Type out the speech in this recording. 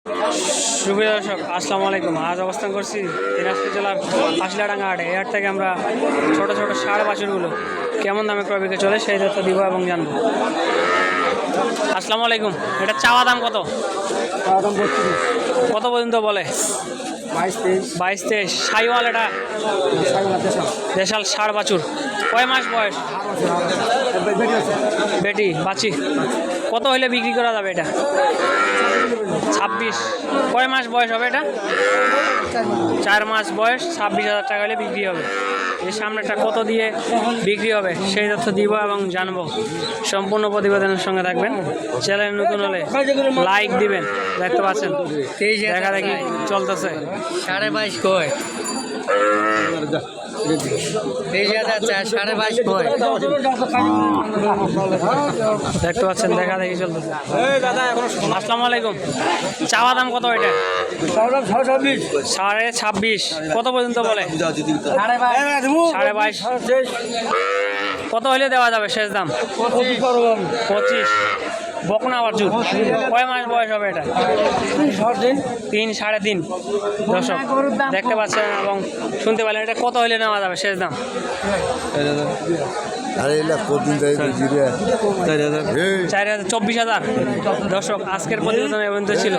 সুপ্রিয় দর্শক, আসসালামু আলাইকুম। আজ অবস্থান করছি দিনাজপুর জেলার হাসিলাডাঙ্গা হাটে। এই হাট থেকে আমরা ছোট ছোট ষাঁড় বাছুরগুলো কেমন দামে ক্রয় বিক্রি চলে সেই তথ্য দিব এবং জানবো। আসসালামু আলাইকুম। এটা চাওয়া দাম কত? কত পর্যন্ত বলে? 22-23। সাইওয়াল এটা দেশাল ষাঁড় বাছুর। কয় মাস বয়স? বেটি বাছি। কত হইলে বিক্রি করা যাবে এটা? 26। কয় মাস বয়স হবে এটা? 4 মাস বয়স। 26,000 টাকা হলে বিক্রি হবে। এর সামনেটা কত দিয়ে বিক্রি হবে সেই তথ্য দিব এবং জানবো। সম্পূর্ণ প্রতিবেদনের সঙ্গে থাকবেন। চ্যানেল নতুন হলে লাইক দিবেন। দেখতে পাচ্ছেন দেখা দেখি চলতেছে 22.5 কয় 22.5 কয় দেখতে পাচ্ছেন দেখা দেখি চলতেছে। আসসালামু আলাইকুম। চাওয়া দাম কত এটা? 26.5। কত পর্যন্ত বলে? 22.5। কত হলে দেওয়া যাবে শেষ দাম? 25। বকনা বাছুর। কয় মাস বয়স হবে এটা? 3-3.5। দর্শক দেখতে পাচ্ছেন এবং শুনতে পারলেন। এটা কত হলে নেওয়া যাবে শেষ দাম? 4,000। 24,000। দর্শক আজকের প্রতিবেদন এ পর্যন্ত ছিল।